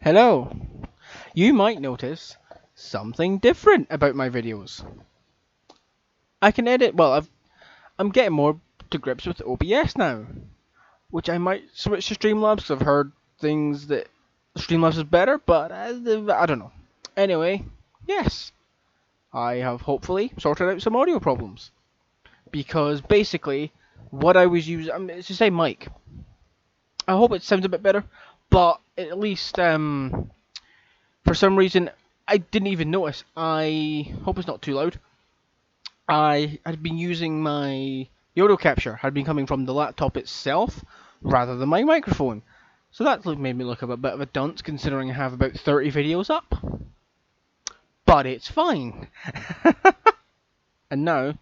Hello. You might notice something different about my videos. I can edit, I'm getting more to grips with OBS now, which I might switch to Streamlabs because I've heard things that Streamlabs is better, but I don't know. Anyway, yes, I have hopefully sorted out some audio problems because basically what I was using, it's the same mic. I hope it sounds a bit better, but at least for some reason I didn't even notice. I hope it's not too loud. I had been using my audio capture had been coming from the laptop itself rather than my microphone. So that made me look a bit of a dunce considering I have about 30 videos up. But it's fine. And now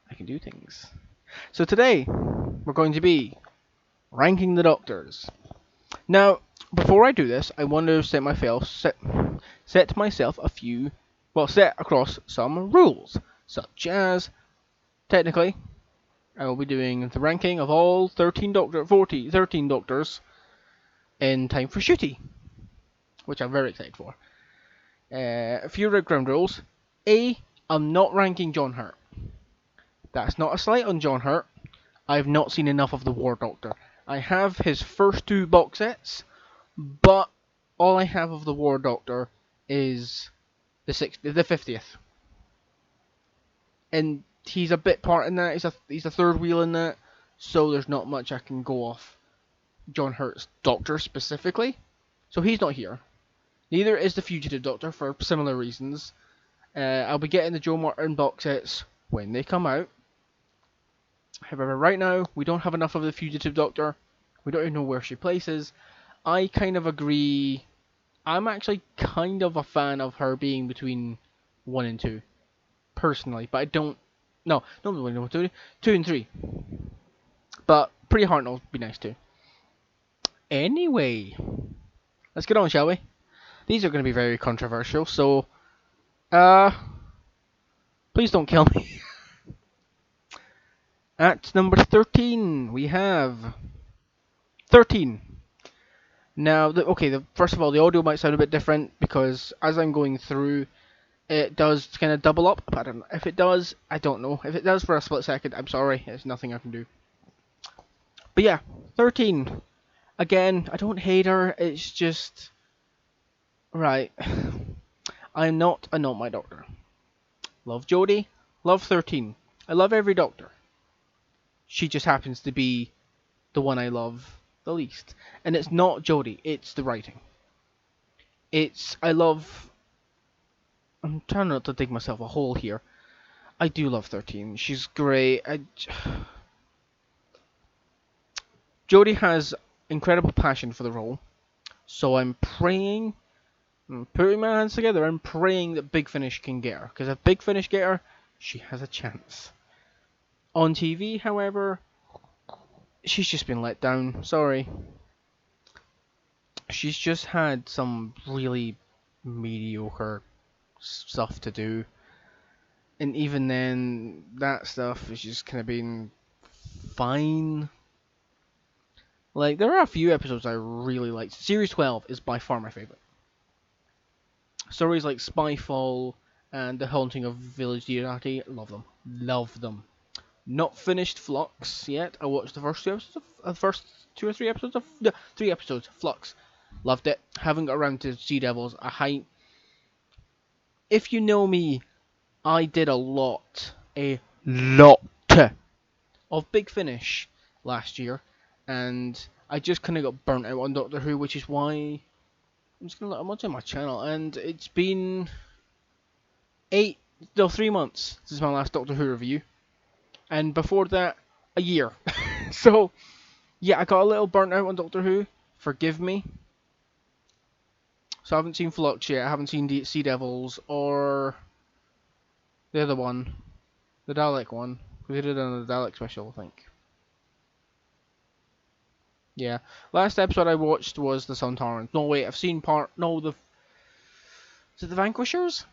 I can do things. So today we're going to be ranking the doctors. Now, before I do this, I want to set myself set across some rules, such as technically I will be doing the ranking of all 13 doctors in Time for Shooty, which I'm very excited for. A few red ground rules. A, I'm not ranking John Hurt. That's not a slight on John Hurt. I've not seen enough of the War Doctor. I have his first two box sets, but all I have of the War Doctor is the 50th, and he's a bit part in that. He's a third wheel in that, so there's not much I can go off John Hurt's Doctor specifically. So he's not here. Neither is the Fugitive Doctor for similar reasons. I'll be getting the Joe Martin box sets when they come out. However, right now we don't have enough of the Fugitive Doctor. We don't even know where she places. I kind of agree. I'm actually kind of a fan of her being between 1 and 2, personally. But I don't. No, not 1 and 2, 2 and 3. But Pretty Hartnell would be nice too. Anyway, let's get on, shall we? These are going to be very controversial, so uh, please don't kill me. At number 13, we have 13. Now, first of all, the audio might sound a bit different because as I'm going through, it does kind of double up. But I don't know. If it does, I don't know. If it does for a split second, I'm sorry. There's nothing I can do. But yeah, 13. Again, I don't hate her. It's just right. I'm not a Not My Doctor. Love Jodie. Love 13. I love every Doctor. She just happens to be the one I love the least. And it's not Jodie, it's the writing. I'm trying not to dig myself a hole here. I do love 13. She's great. Jodie has incredible passion for the role. So I'm putting my hands together, I'm praying that Big Finish can get her. Because if Big Finish get her, she has a chance. On TV, however, she's just been let down. Sorry. She's just had some really mediocre stuff to do. And even then, that stuff has just kind of been fine. Like, there are a few episodes I really liked. Series 12 is by far my favourite. Stories like Spyfall and The Haunting of Village Diodati, love them. Love them. Not finished Flux yet. I watched the first two or three episodes of no, 3 episodes. Flux, loved it. Haven't got around to Sea Devils. If you know me, I did a lot of Big Finish last year, and I just kind of got burnt out on Doctor Who, which is why I'm just gonna let on my channel. And it's been 3 months since my last Doctor Who review, and before that, a year. So yeah, I got a little burnt out on Doctor Who. Forgive me. So I haven't seen Flux yet. I haven't seen Sea Devils or the other one, the Dalek one. We did it on the Dalek special, I think. Yeah. Last episode I watched was the Sontarans. No, wait, I've seen part. No, is it the Vanquishers?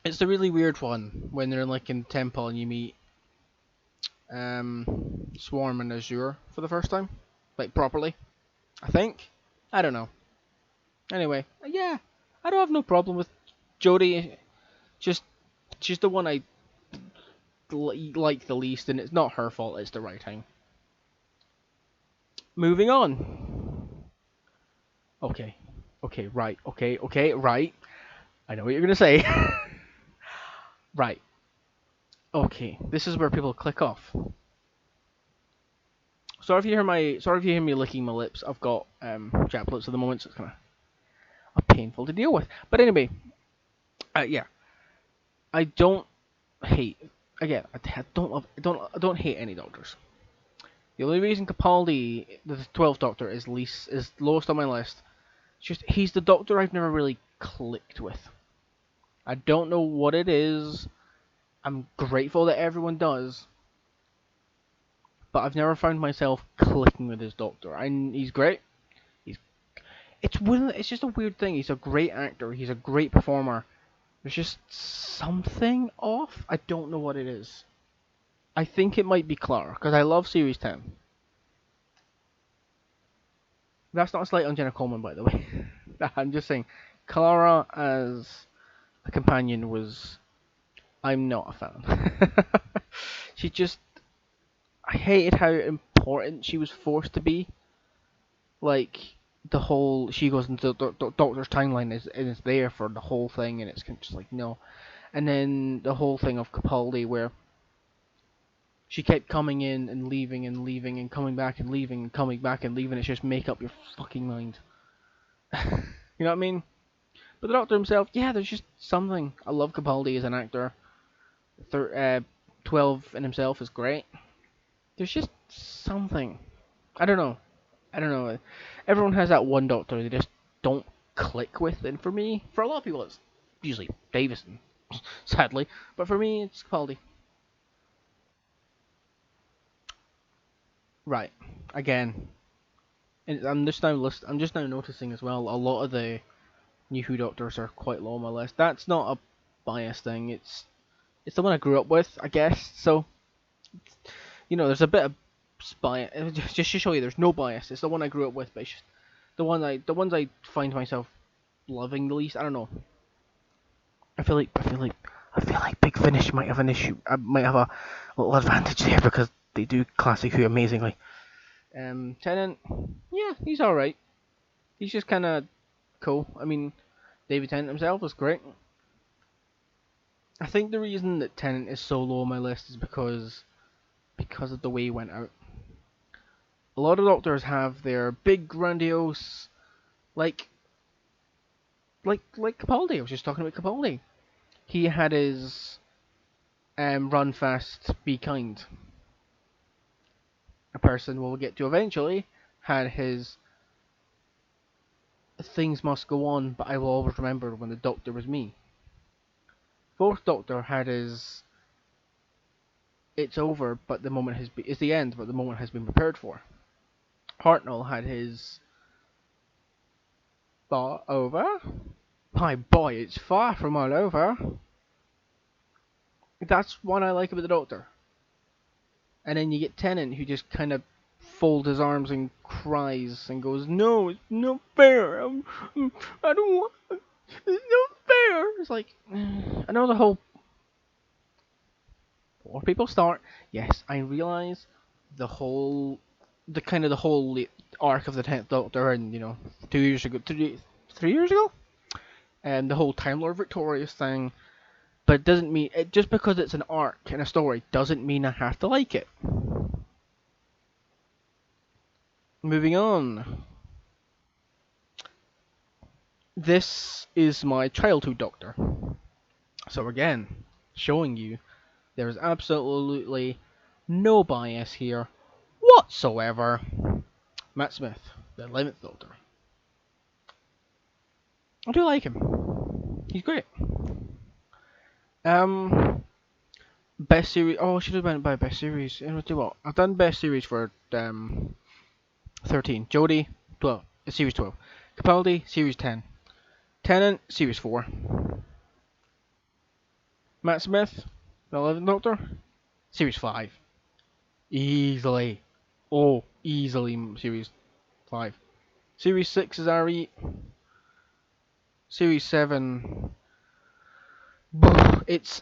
It's the really weird one when they're like in the temple and you meet Swarm and Azure for the first time, like properly. I think. I don't know. Anyway, yeah, I don't have no problem with Jodie. Just she's the one I like the least, and it's not her fault. It's the writing. Moving on. Okay. Okay. Right. Okay. Okay. Right. I know what you're gonna say. Right. Okay. This is where people click off. Sorry if you hear me licking my lips. I've got chapped lips at the moment, so it's kind of painful to deal with. But anyway, yeah, I don't hate. Again, I don't hate any doctors. The only reason Capaldi, the 12th Doctor, is lowest on my list. It's just he's the Doctor I've never really clicked with. I don't know what it is. I'm grateful that everyone does, but I've never found myself clicking with his Doctor. He's great. He's it's just a weird thing. He's a great actor. He's a great performer. There's just something off. I don't know what it is. I think it might be Clara because I love Series 10. That's not a slight on Jenna Coleman, by the way. I'm just saying, Clara as a companion was. I'm not a fan. she just. I hated how important she was forced to be. Like, the whole. She goes into the Doctor's timeline and is there for the whole thing, and it's just like, no. And then the whole thing of Capaldi, where she kept coming in and leaving and coming back and leaving and coming back and leaving. It's just make up your fucking mind. You know what I mean? But the Doctor himself, yeah, there's just something. I love Capaldi as an actor. 12 in himself is great. There's just something. I don't know. I don't know. Everyone has that one Doctor they just don't click with, and for me, for a lot of people, it's usually Davison, sadly. But for me, it's Capaldi. Right. Again, and I'm just now noticing as well. A lot of the New Who Doctors are quite low on my list. That's not a bias thing. It's the one I grew up with, I guess. So there's a bit of bias. Just to show you, there's no bias. It's the one I grew up with, but it's just the ones I find myself loving the least. I don't know. I feel like Big Finish might have an issue. I might have a little advantage there because they do Classic Who amazingly. Tennant, yeah, he's all right. He's just kind of cool. I mean, David Tennant himself is great. I think the reason that Tennant is so low on my list is because of the way he went out. A lot of Doctors have their big grandiose, like Capaldi. I was just talking about Capaldi. He had his run fast, be kind. A person we'll get to eventually had his things must go on, but I will always remember when the Doctor was me. Fourth Doctor had his it's over, but it's the end, but the moment has been prepared for. Hartnell had his bar over. My boy, it's far from all over. That's what I like about the Doctor. And then you get Tennant, who just kind of folds his arms and cries and goes, "No, it's not fair. I don't want. It's not fair." It's like I know the whole. Before people start, yes, I realize the whole arc of the 10th Doctor, and 2 years ago, 3 years ago, and the whole Time Lord Victorious thing. But it doesn't mean just because it's an arc in a story doesn't mean I have to like it. Moving on. This is my childhood Doctor. So again, showing you there is absolutely no bias here whatsoever. Matt Smith, the 11th Doctor. I do like him. He's great. Um, Best series. Oh, I should have went by best series. And do what? I've done best series for 13. Jodie, 12. Series 12. Capaldi, series 10. Tennant, series 4. Matt Smith, the 11th Doctor, series 5. Easily. Oh, easily series 5. Series 6 is alright. Series 7. It's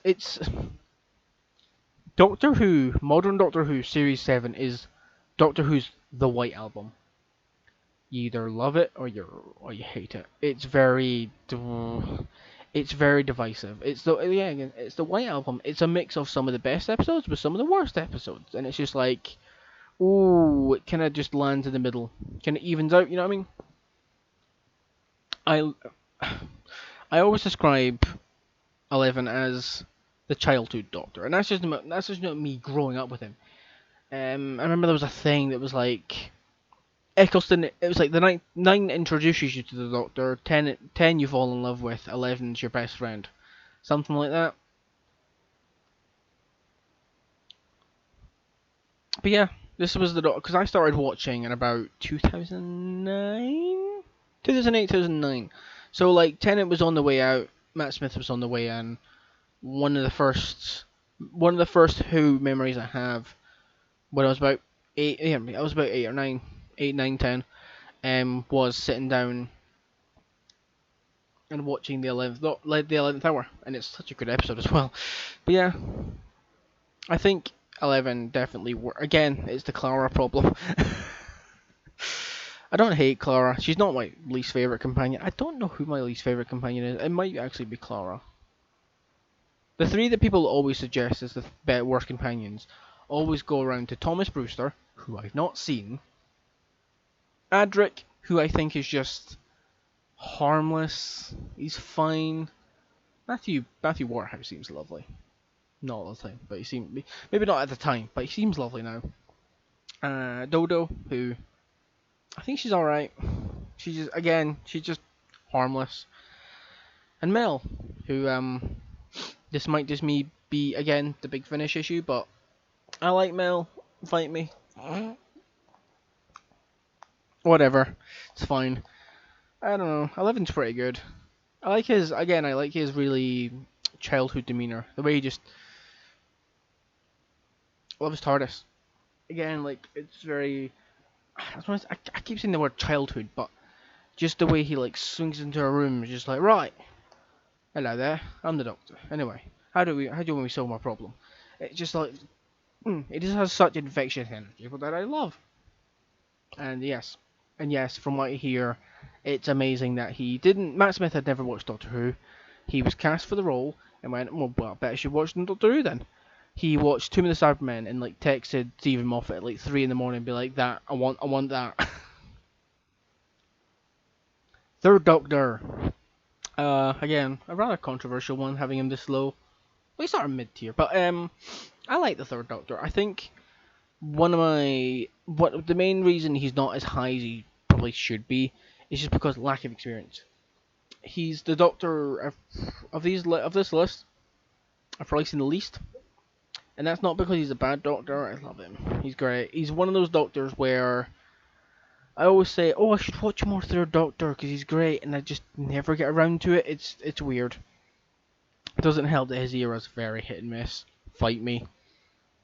Doctor Who, modern Doctor Who, Series 7 is Doctor Who's The White Album. You either love it or you hate it. It's very divisive. It's the White Album. It's a mix of some of the best episodes with some of the worst episodes, and it's just like, ooh, it kind of just lands in the middle, kind of evens out. You know what I mean? I always describe 11 as the childhood Doctor, and that's just not me growing up with him. I remember there was a thing that was like Eccleston. It was like the nine introduces you to the Doctor, 10 you fall in love with, 11's your best friend, something like that. But yeah, this was the Doctor because I started watching in about 2009, 2008, 2009. So like Tennant was on the way out, Matt Smith was on the way in. One of the first, one of the first Who memories I have when I was about eight. Yeah, I was about 8 or 9, 8, 9, 10. Was sitting down and watching the 11th hour, and it's such a good episode as well. But yeah, I think 11 definitely again, it's the Clara problem. I don't hate Clara. She's not my least favorite companion. I don't know who my least favorite companion is. It might actually be Clara. The three that people always suggest as the worst companions always go around to Thomas Brewster, who I've not seen, Adric, who I think is just harmless. He's fine. Matthew Waterhouse seems lovely. Not all the time, but he seems maybe not at the time, but he seems lovely now. Dodo, who I think she's all right. She's just harmless. And Mel, who this might just me be again the Big Finish issue, but I like Mel. Fight me. Whatever, it's fine. I don't know. 11's pretty good. I like his really childhood demeanor. The way he just loves TARDIS. Again, like it's very. I keep saying the word childhood, but just the way he like swings into a room is just like, right, hello there, I'm the Doctor. Anyway, how do we solve my problem? It's just like it just has such infectious energy, but that I love. And yes, from what I hear, it's amazing that he didn't. Matt Smith had never watched Doctor Who. He was cast for the role and went, well, I bet I should watch Doctor Who then. He watched Tomb of the Cybermen and like texted Stephen Moffat at like 3 in the morning, and be like, that I want that. Third Doctor. Again, a rather controversial one, having him this low. Well, he's sort of mid tier, but I like the Third Doctor. I think what the main reason he's not as high as he probably should be is just because lack of experience. He's the Doctor of this list I've probably seen the least, and that's not because he's a bad Doctor. I love him. He's great. He's one of those Doctors where I always say, "Oh, I should watch more Third Doctor because he's great," and I just never get around to it. It's weird. It doesn't help that his era's very hit and miss. Fight me.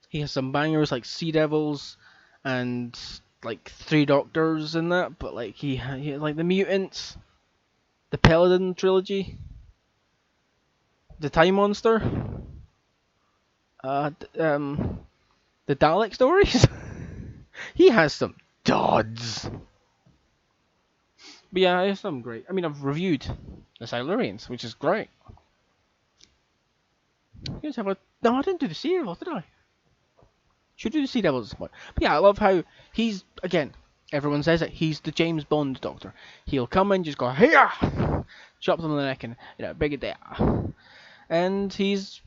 He has some bangers like Sea Devils and like Three Doctors and that, but like he like the Mutants, the Paladin trilogy, the Time Monster, uh, the Dalek stories. He has some duds. But yeah, it's some great. I mean, I've reviewed the Silurians, which is great. You guys have a no, I didn't do the Sea Devils, did I? Should do the Sea Devils at some point. But yeah, I love how he's again. Everyone says it. He's the James Bond Doctor. He'll come in, just go here, chop them on the neck, and big it there. And he's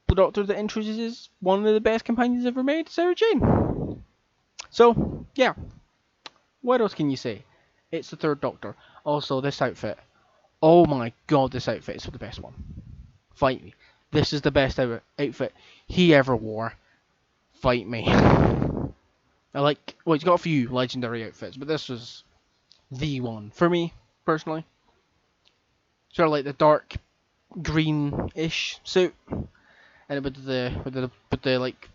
the Doctor that introduces one of the best companions ever made, Sarah Jane. So yeah, what else can you say? It's the Third Doctor. Also, this outfit. Oh my god, this outfit is the best one. Fight me. This is the best outfit he ever wore. Fight me. He's got a few legendary outfits, but this was the one for me personally. Sort of like the dark green-ish suit, and with the like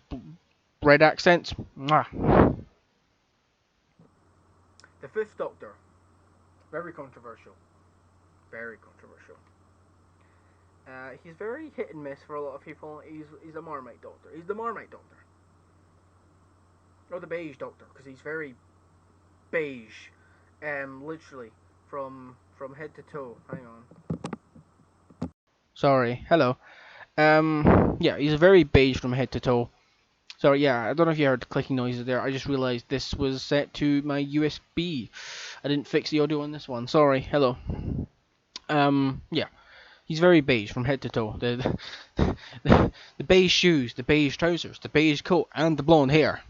red accents. Mwah. The Fifth Doctor. Very controversial. Very controversial. He's very hit and miss for a lot of people. He's a Marmite Doctor. He's the Marmite Doctor. Or the Beige Doctor, because he's very beige. Literally, from head to toe. Hang on. Sorry, hello. Yeah, he's very beige from head to toe. Sorry, yeah, I don't know if you heard clicking noises there. I just realised this was set to my USB. I didn't fix the audio on this one. Sorry, hello. Yeah, he's very beige from head to toe. The beige shoes, the beige trousers, the beige coat, and the blonde hair.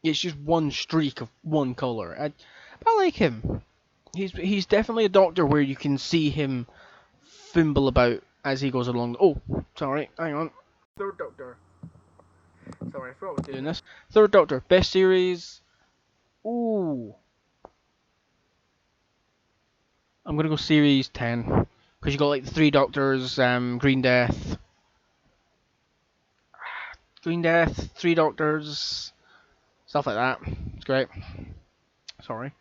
It's just one streak of one colour. I like him. He's definitely a doctor where you can see him fimble about as he goes along. Oh, sorry, hang on. Third Doctor. Sorry, I forgot I was doing this. Third Doctor, best series. Ooh. I'm gonna go series 10. Because you got like the three Doctors, Green Death. Green Death, three Doctors, stuff like that. It's great. Sorry.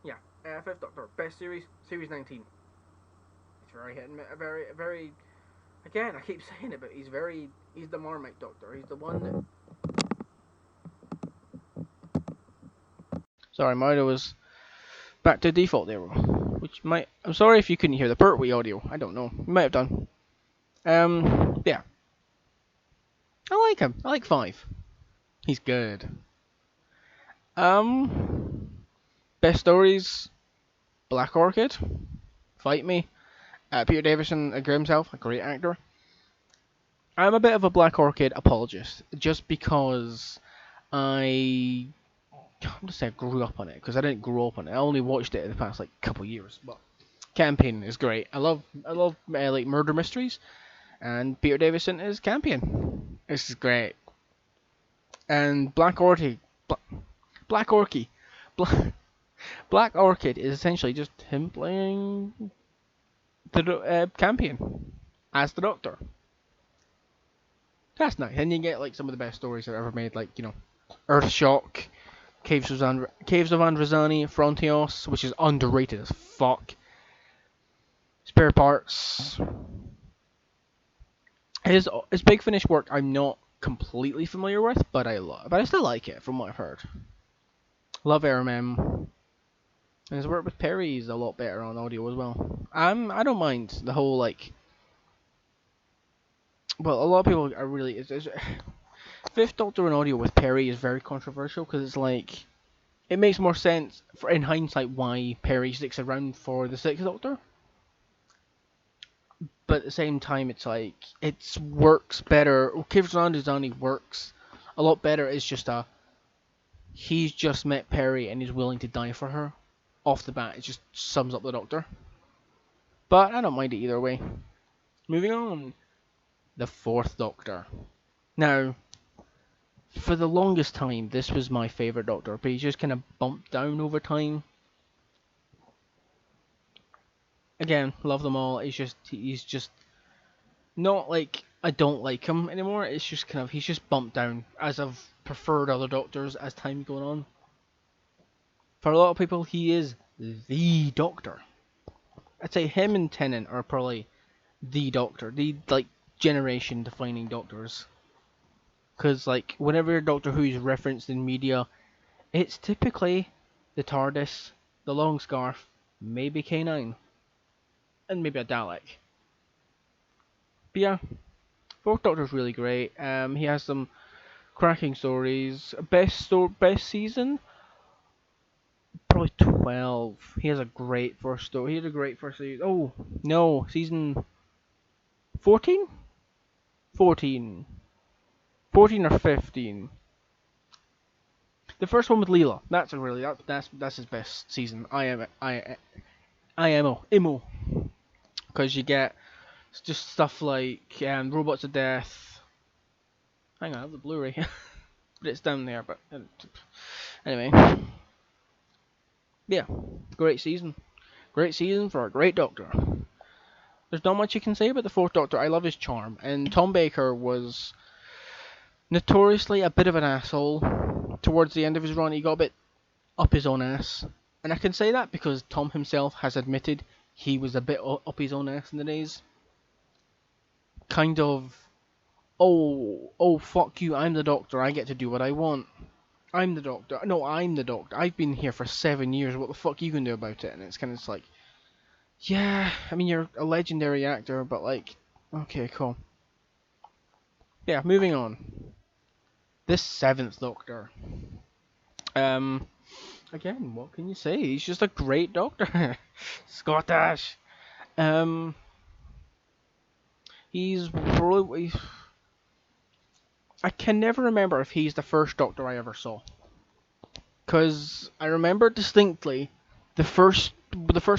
Yeah, Fifth Doctor, best series, series 19. It's very hit and miss, very. Again, I keep saying it, but he's the Marmite Doctor. He's the one that. Sorry, my audio was back to default there, which might. I'm sorry if you couldn't hear the Pertwee audio. I don't know. You might have done. Yeah. I like him. I like 5. He's good. Best stories. Black Orchid. Fight Me. Peter Davison himself, a great actor. I'm a bit of a Black Orchid apologist, just because I'm gonna say I grew up on it, because I didn't grow up on it. I only watched it in the past like couple years. But Campion is great. I love like murder mysteries, and Peter Davison is Campion. This is great. And Black Orchid, Black Orchid, Black Orchid is essentially just him playing the Campion as the Doctor. That's nice, and you get like some of the best stories I've ever made, like Earthshock, Caves of Androzani, Frontios, which is underrated as fuck. Spare Parts. His Big Finish work I'm not completely familiar with, but I still like it from what I've heard. Love RMM. And his work with Perry is a lot better on audio as well. I don't mind the whole like. Well, a lot of people are really. Fifth Doctor in audio with Perry is very controversial because it's like it makes more sense in hindsight why Perry sticks around for the Sixth Doctor. But at the same time, it's like it works better. Caves of Androzani works a lot better. It's just he's just met Perry and he's willing to die for her. Off the bat, it just sums up the Doctor. But I don't mind it either way. Moving on, the Fourth Doctor. Now, for the longest time, this was my favourite Doctor, but he's just kind of bumped down over time. Again, love them all. He's just not like I don't like him anymore. It's just kind of he's just bumped down as I've preferred other Doctors as time going on. For a lot of people, he is the Doctor. I'd say him and Tennant are probably the Doctor, the like generation-defining Doctors. Because like whenever Doctor Who is referenced in media, it's typically the TARDIS, the long scarf, maybe K9, and maybe a Dalek. But yeah, Fourth Doctor's really great. He has some cracking stories. Best season, probably 12. He has a great first story. He had a great first season. Oh no, season 14, 14, 14 or 15. The first one with Leela. That's a really that's his best season. IMO. Because you get just stuff like Robots of Death. Hang on, I have the Blu-ray. But it's down there. But anyway, yeah, great season. Great season for a great Doctor. There's not much you can say about the Fourth Doctor. I love his charm, and Tom Baker was notoriously a bit of an asshole towards the end of his run. He got a bit up his own ass. And I can say that because Tom himself has admitted he was a bit up his own ass in the days. Kind of, oh, fuck you, I'm the Doctor, I get to do what I want. I'm the Doctor. No, I'm the Doctor. I've been here for 7 years, what the fuck you can do about it? And it's kind of just like, yeah, I mean, you're a legendary actor, but like, okay, cool. Yeah, moving on. This seventh Doctor. Again, what can you say? He's just a great Doctor. Scottish. Um, he's probably. I can never remember if he's the first Doctor I ever saw. Because I remember distinctly the first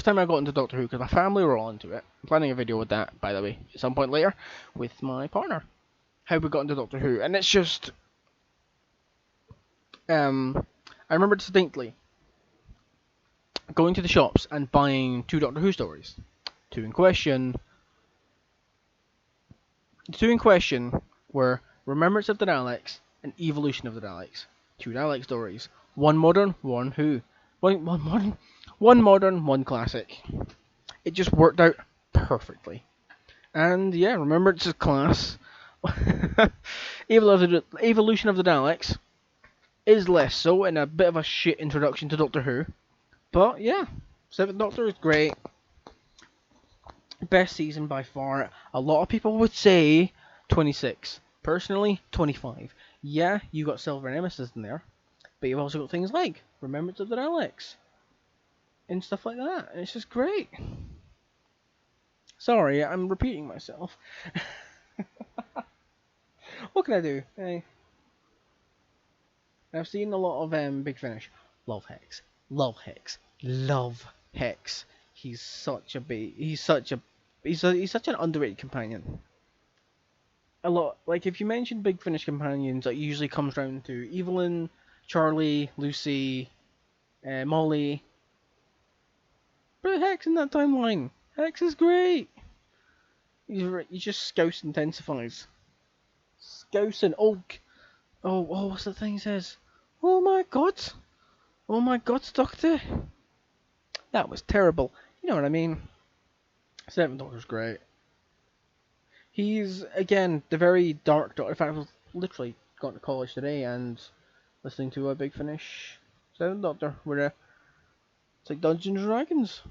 time I got into Doctor Who, because my family were all into it. I'm planning a video with that, by the way, at some point later, with my partner. How we got into Doctor Who. And it's just. I remember distinctly going to the shops and buying 2 Doctor Who stories. Two in question. The two in question were Remembrance of the Daleks and Evolution of the Daleks. 2 Dalek stories. One modern, one Who. One modern, one classic. It just worked out perfectly. And yeah, Remembrance of class. Evolution of the Daleks is less so, and a bit of a shit introduction to Doctor Who. But yeah, Seventh Doctor is great. Best season by far. A lot of people would say 26. Personally, 25. Yeah, you got Silver Nemesis in there, but you've also got things like Remembrance of the Daleks and stuff like that. And it's just great. Sorry, I'm repeating myself. What can I do? Hey. I've seen a lot of Big Finish. Love Hex. Love Hex. Love Hex. He's such a he's such an underrated companion. A lot, like, if you mention Big Finish companions, it usually comes down to Evelyn, Charlie, Lucy, Molly. But Hex in that timeline. Hex is great. He's just Scouse intensifies. Scousing. Oh, what's the thing he says? Oh my god. Oh my god, Doctor. That was terrible. You know what I mean? Seventh Doctor's great. He's, again, the very dark Doctor. In fact, I was literally going to college today and listening to a Big Finish Seventh Doctor, where it's like Dungeons and Dragons.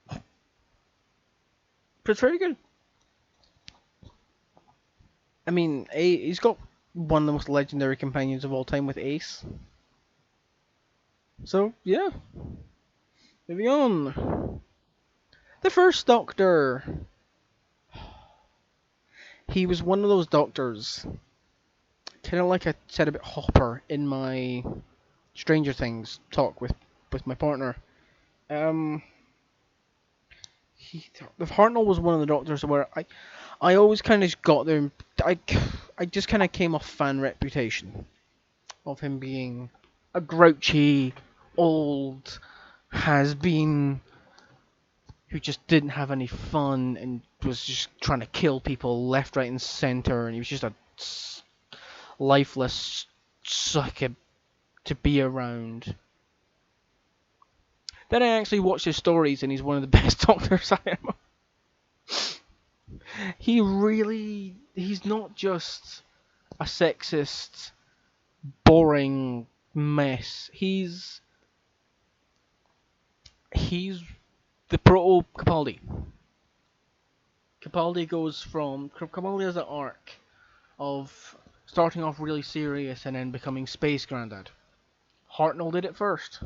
But it's very good. I mean, he's got one of the most legendary companions of all time with Ace. So, yeah. Moving on. The first Doctor. He was one of those doctors, kind of like I said about Hopper in my Stranger Things talk with my partner. The Hartnell was one of the doctors where I always kind of got there. I just kind of came off fan reputation of him being a grouchy, old, has-been who just didn't have any fun and was just trying to kill people left, right, and center, and he was just a lifeless sucker to be around. Then I actually watched his stories, and he's one of the best doctors I ever. He's not just a sexist, boring mess. He's the proto Capaldi. Capaldi has an arc of starting off really serious and then becoming Space Grandad. Hartnell did it first,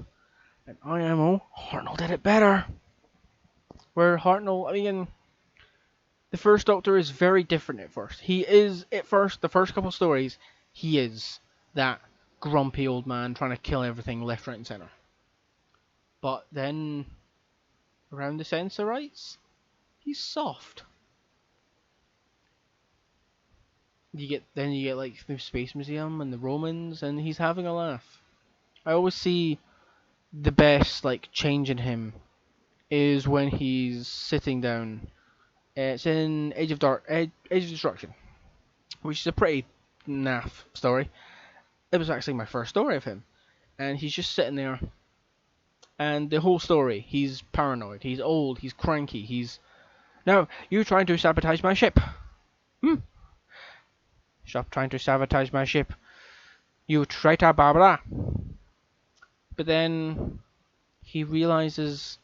and IMO Hartnell did it better. Where Hartnell, I mean, the first Doctor is very different at first. He is at first, the first couple stories, he is that grumpy old man trying to kill everything left, right, and center. But then, around the Sensorites, he's soft. You get like the Space Museum and the Romans, and he's having a laugh. I always see the best like change in him is when he's sitting down. It's in Age of Destruction, which is a pretty naff story. It was actually my first story of him, and he's just sitting there, And the whole story, he's paranoid, he's old, he's cranky, he's... No, you're trying to sabotage my ship. Hmm? Stop trying to sabotage my ship. You traitor, Barbara. But then he realizes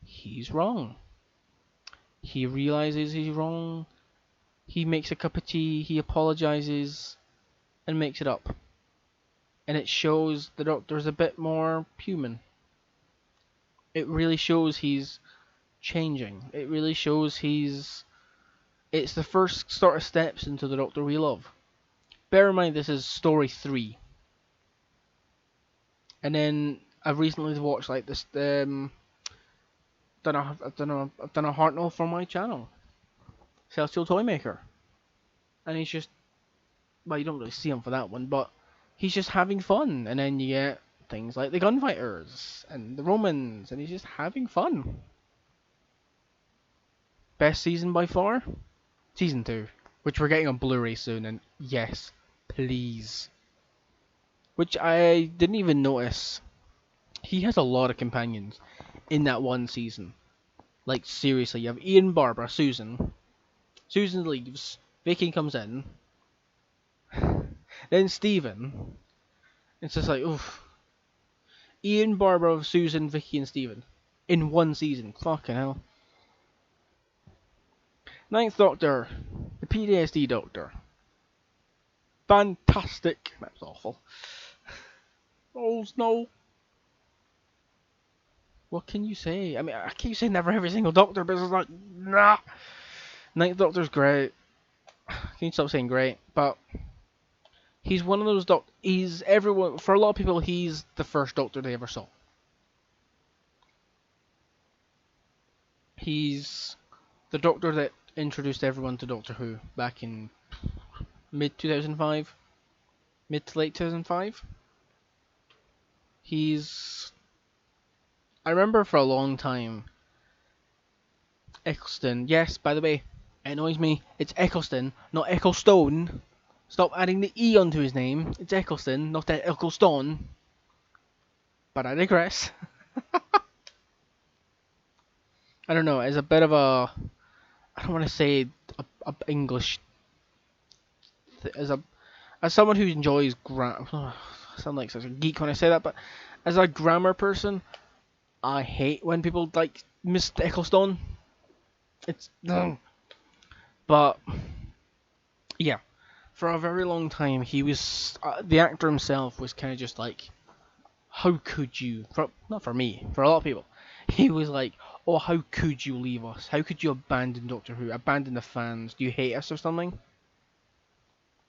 he's wrong. He realizes he's wrong. He makes a cup of tea, he apologizes, and makes it up. And it shows the Doctor's a bit more human. It really shows he's changing. It really shows he's... It's the first sort of steps into the Doctor we love. Bear in mind this is story 3. And then I've recently watched like this I've done a Hartnell for my channel. Celestial Toymaker. And he's just, well, you don't really see him for that one, but he's just having fun. And then you get things like the Gunfighters and the Romans, and he's just having fun. Best season by far? Season 2, which we're getting on Blu-ray soon, and yes, please. Which I didn't even notice. He has a lot of companions in that one season. Like, seriously, you have Ian, Barbara, Susan. Susan leaves, Vicky comes in, then Stephen. It's just like, oof. Ian, Barbara, Susan, Vicky, and Stephen. In one season. Fucking hell. Ninth Doctor. The PTSD Doctor. Fantastic. That was awful. Oh, no. What can you say? I mean, I keep saying never every single Doctor, but it's like, nah. Ninth Doctor's great. Can you stop saying great? But he's one of those he's everyone, for a lot of people, he's the first Doctor they ever saw. He's the Doctor that introduced everyone to Doctor Who back in mid 2005, mid to late 2005. I remember for a long time, Eccleston, yes, by the way, it annoys me, it's Eccleston, not Ecclestone. Stop adding the E onto his name. It's Eccleston, not Ecclestone. But I digress. I don't know, as a bit of a... I don't want to say a English... As someone who enjoys grammar... I sound like such a geek when I say that, but as a grammar person, I hate when people, like, miss Ecclestone. It's... But... Yeah. For a very long time, he was... the actor himself was kind of just like... How could you... not for me, for a lot of people. He was like, oh, how could you leave us? How could you abandon Doctor Who? Abandon the fans? Do you hate us or something?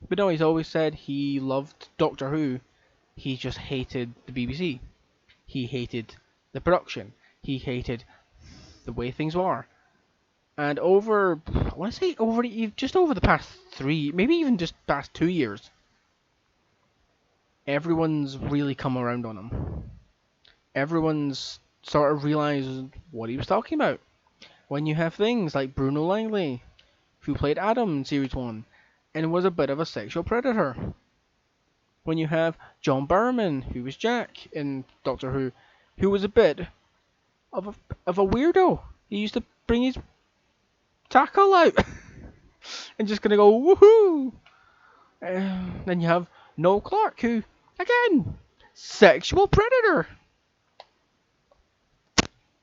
But no, he's always said he loved Doctor Who. He just hated the BBC. He hated the production. He hated the way things were. And over, I want to say just over the past 3, maybe even just past 2 years, everyone's really come around on him. Everyone's sort of realised what he was talking about. When you have things like Bruno Langley, who played Adam in Series 1, and was a bit of a sexual predator. When you have John Barrowman, who was Jack in Doctor Who, who was a bit of a weirdo. He used to bring his tackle out and just gonna go woohoo. Then you have Noel Clarke, who, again, sexual predator.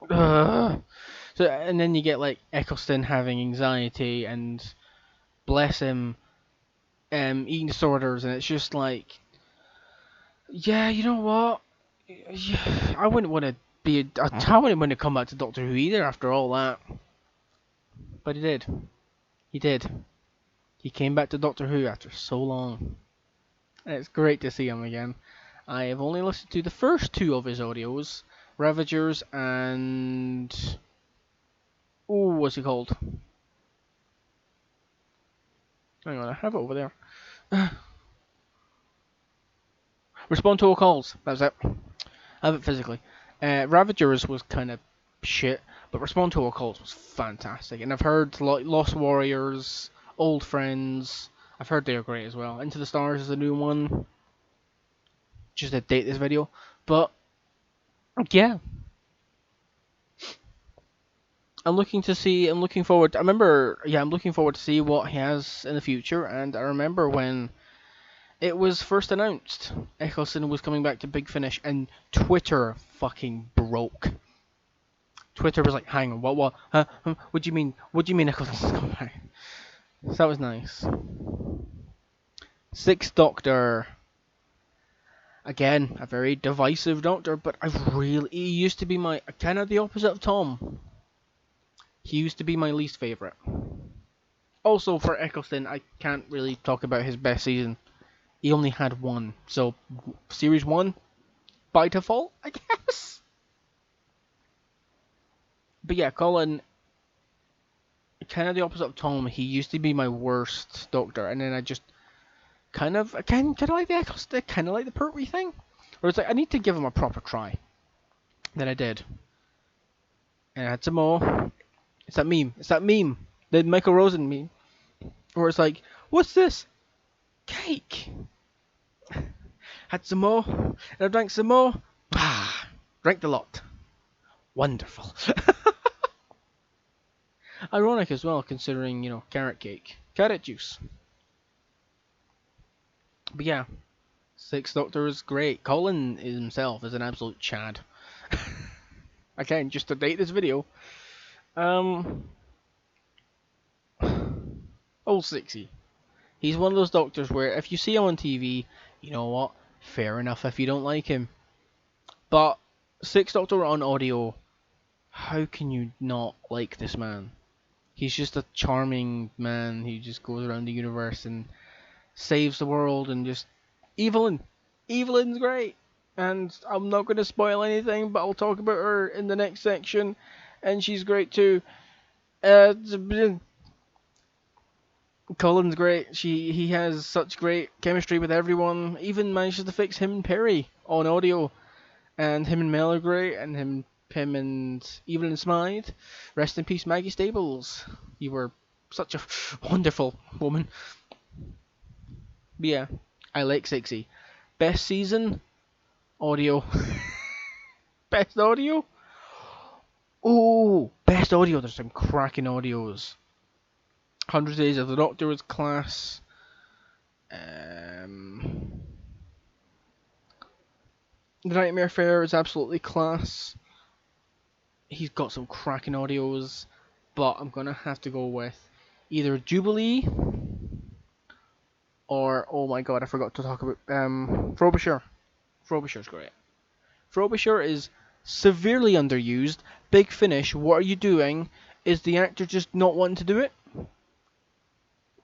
So, and then you get like Eccleston having anxiety and bless him, eating disorders, and it's just like, yeah, you know what? Yeah, I wouldn't want to I wouldn't want to come back to Doctor Who either after all that. But he did. He did. He came back to Doctor Who after so long. And it's great to see him again. I have only listened to the first 2 of his audios, Ravagers and... Oh, what's he called? Hang on, I have it over there. Respond to all calls. That was it. I have it physically. Ravagers was kind of shit, but Respond to all calls was fantastic. And I've heard Lost Warriors, Old Friends. I've heard they're great as well. Into the Stars is a new one. Just to date this video. But, yeah. I'm looking to see. I'm looking forward. I remember. Yeah, I'm looking forward to see what he has in the future. And I remember when it was first announced Eccleston was coming back to Big Finish, and Twitter fucking broke. Twitter was like, "Hang on, what? Huh? What do you mean? What do you mean Eccleston's coming back?" So that was nice. Sixth Doctor, again, a very divisive Doctor, but he used to be my kind of the opposite of Tom. He used to be my least favorite. Also, for Eccleston, I can't really talk about his best season. He only had one, so series one by default, I guess. But yeah, Colin, kind of the opposite of Tom. He used to be my worst Doctor, and then I just kind of like the Eccleston, kind of like the Pertwee thing. Or it's like I need to give him a proper try. Then I did, and I had some more. It's that meme. It's that meme. The Michael Rosen meme, where it's like, "What's this? Cake." Had some more, and I drank some more. Ah, drank a lot. Wonderful. Ironic as well, considering, carrot cake. Carrot juice. But yeah, Sixth Doctor is great. Colin himself is an absolute chad. Again, just to date this video. Um, Old Sixie. He's one of those doctors where if you see him on TV, you know what? Fair enough if you don't like him. But Sixth Doctor on audio, how can you not like this man? He's just a charming man who just goes around the universe and saves the world and just Evelyn. Evelyn's great. And I'm not going to spoil anything, but I'll talk about her in the next section. And she's great too. Uh, Colin's great. He has such great chemistry with everyone. Even manages to fix him and Perry on audio. And him and Mel are great. And him and Evelyn Smythe. Rest in peace, Maggie Stables. You were such a wonderful woman. But yeah, I like Sixie. Best season? Audio. Best audio? Oh, best audio. There's some cracking audios. 100 Days of the Doctor was class. Um, the Nightmare Fair is absolutely class. He's got some cracking audios, but I'm gonna have to go with either Jubilee or, oh my god, I forgot to talk about Frobisher. Frobisher's great. Frobisher is severely underused. Big Finish, what are you doing? Is the actor just not wanting to do it?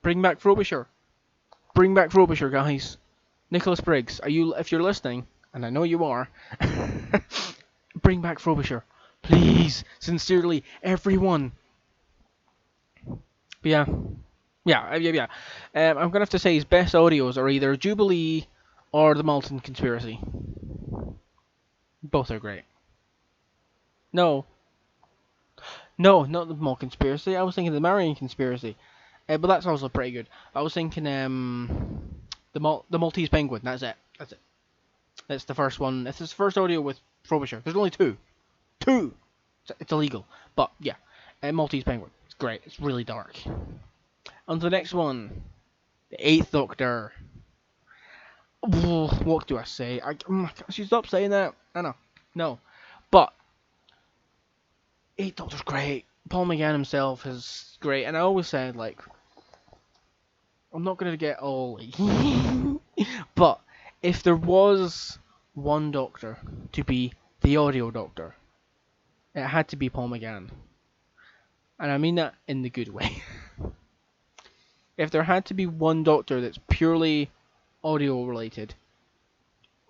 Bring back Frobisher. Bring back Frobisher, guys. Nicholas Briggs, if you're listening, and I know you are, bring back Frobisher. Please, sincerely, everyone. But yeah. Yeah. I'm gonna have to say his best audios are either Jubilee or the Malton Conspiracy. Both are great. No, no, not the Malton Conspiracy. I was thinking the Marion Conspiracy. But that's also pretty good. I was thinking the Maltese Penguin. That's it. That's it. That's the first one. It's his first audio with Frobisher. There's only two. Two. It's illegal. But yeah, Maltese Penguin. It's great. It's really dark. On to the next one. The Eighth Doctor. What do I say? Should stop saying that. I know. No. But Eighth Doctor's great. Paul McGann himself is great. And I always said, like, I'm not going to get all. But if there was one Doctor to be the audio Doctor, it had to be Paul McGann. And I mean that in the good way. If there had to be one Doctor that's purely audio related,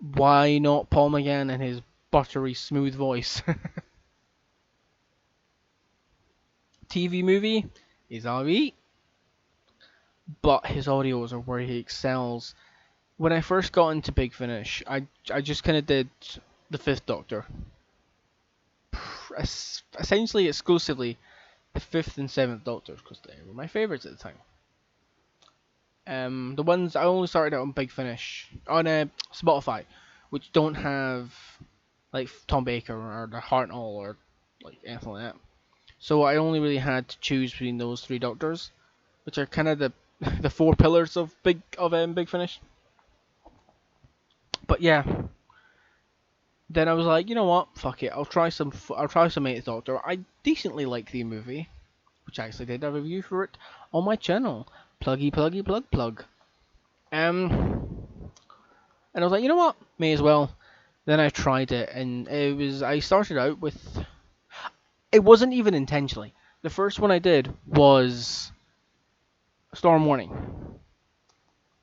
why not Paul McGann and his buttery smooth voice? TV movie is alright, but his audios are where he excels. When I first got into Big Finish, I just kind of did the Fifth Doctor. Essentially, exclusively, the Fifth and Seventh Doctors, because they were my favourites at the time. The ones I only started out on Big Finish on Spotify, which don't have like Tom Baker or the Hartnell or like anything like that. So I only really had to choose between those three doctors, which are kind of the the four pillars of Big Finish. But yeah, then I was like, you know what, fuck it, I'll try some Eighth Doctor. I decently like the movie, which I actually did a review for it on my channel. Pluggy pluggy plug plug. And I was like, you know what, may as well. Then I tried it, and I started out with, it wasn't even intentionally. The first one I did was Storm Warning,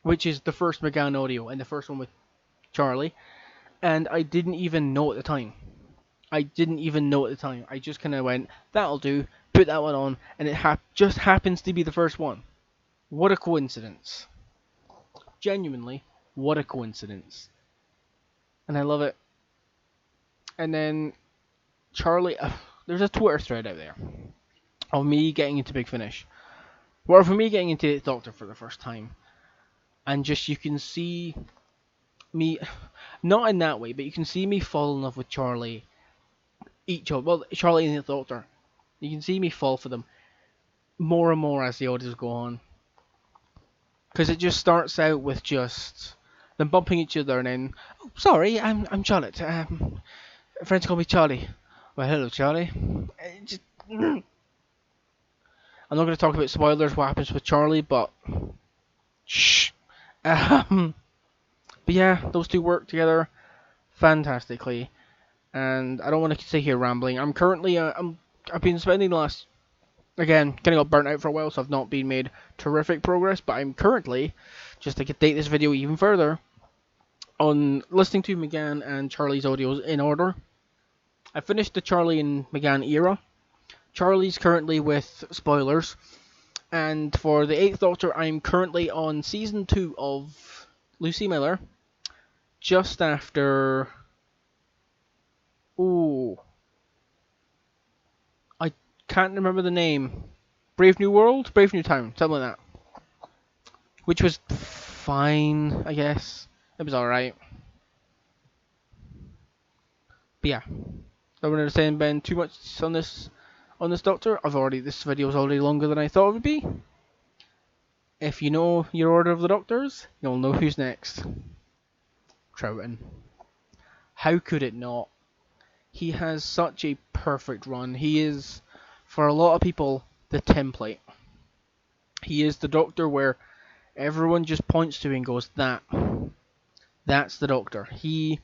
which is the first McGann audio and the first one with Charlie, and I didn't even know at the time. I didn't even know at the time. I just kind of went, that'll do, put that one on, and it just happens to be the first one. What a coincidence. Genuinely, what a coincidence. And I love it. And then Charlie, there's a Twitter thread out there of me getting into Big Finish. Well, for me getting into Doctor for the first time. And just you can see me, not in that way, but you can see me fall in love with Charlie. Charlie and the Doctor. You can see me fall for them more and more as the audios go on. Because it just starts out with just them bumping each other and then, oh, sorry, I'm Charlotte. Friends call me Charlie. Well, hello, Charlie. I'm not going to talk about spoilers, what happens with Charlie, but shh. But yeah, those two work together fantastically, and I don't want to sit here rambling. I'm currently, I've been spending the last, again, kind of got burnt out for a while, so I've not been made terrific progress, but I'm currently, just to date this video even further, on listening to McGann and Charlie's audios in order. I finished the Charlie and McGann era. Charlie's currently with spoilers, and for the 8th Doctor, I'm currently on season 2 of Lucy Miller, just after. Ooh. I can't remember the name. Brave New World? Brave New Town, something like that. Which was fine, I guess. It was alright. But yeah. I wouldn't saying Ben too much on this Doctor. This video is already longer than I thought it would be. If you know your order of the Doctors, you'll know who's next. Troughton. How could it not? He has such a perfect run. He is, for a lot of people, the template. He is the Doctor where everyone just points to and goes, that's the Doctor. He,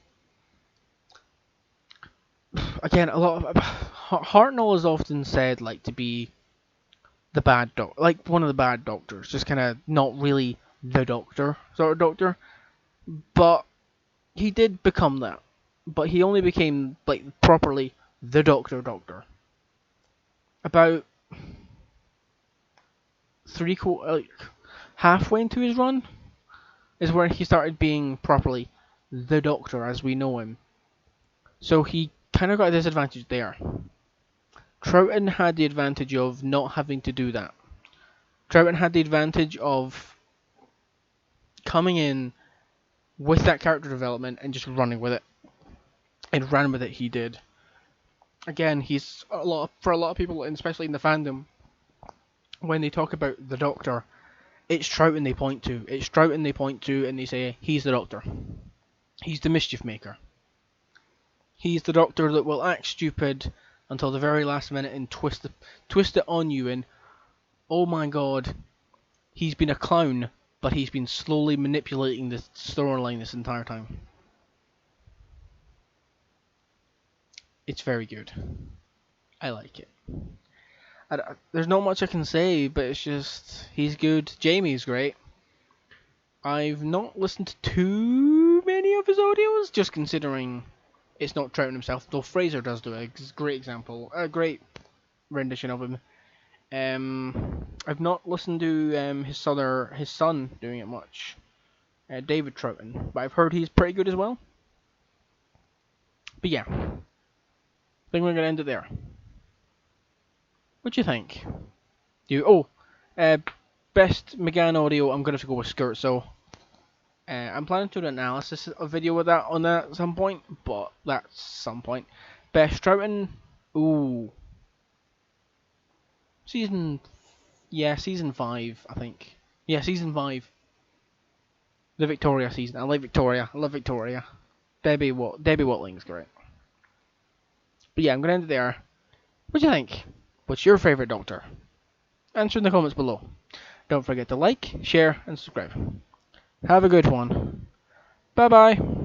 again, a lot of Hartnell is often said like to be the bad doctor, like one of the bad doctors, just kind of not really the Doctor sort of Doctor. But he did become that. But he only became like properly the Doctor about halfway into his run is where he started being properly the Doctor as we know him. So he kind of got a disadvantage there. Troughton had the advantage of not having to do that. Troughton had the advantage of coming in with that character development and just running with it. And ran with it, he did. Again, he's for a lot of people, and especially in the fandom, when they talk about the Doctor, it's Troughton they point to. It's Troughton they point to, and they say he's the Doctor. He's the mischief maker. He's the Doctor that will act stupid until the very last minute and twist it on you. And oh my God, he's been a clown, but he's been slowly manipulating the storyline this entire time. It's very good. I like it. There's not much I can say, but it's just he's good. Jamie's great. I've not listened to too many of his audios, just considering it's not Troughton himself, though Fraser does do a great example, a great rendition of him. I've not listened to his son doing it much, David Troughton, but I've heard he's pretty good as well. But yeah, I think we're gonna end it there. What do you think? Best McGann audio, I'm gonna have to go with Skirt. So I'm planning to do an analysis of video with that on that at some point, but that's some point. Best Troughton, ooh. Season, yeah, season 5, I think. Yeah, season 5. The Victoria season. I like Victoria. I love Victoria. Debbie Watling's great. But yeah, I'm gonna end it there. What do you think? What's your favourite Doctor? Answer in the comments below. Don't forget to like, share, and subscribe. Have a good one. Bye bye.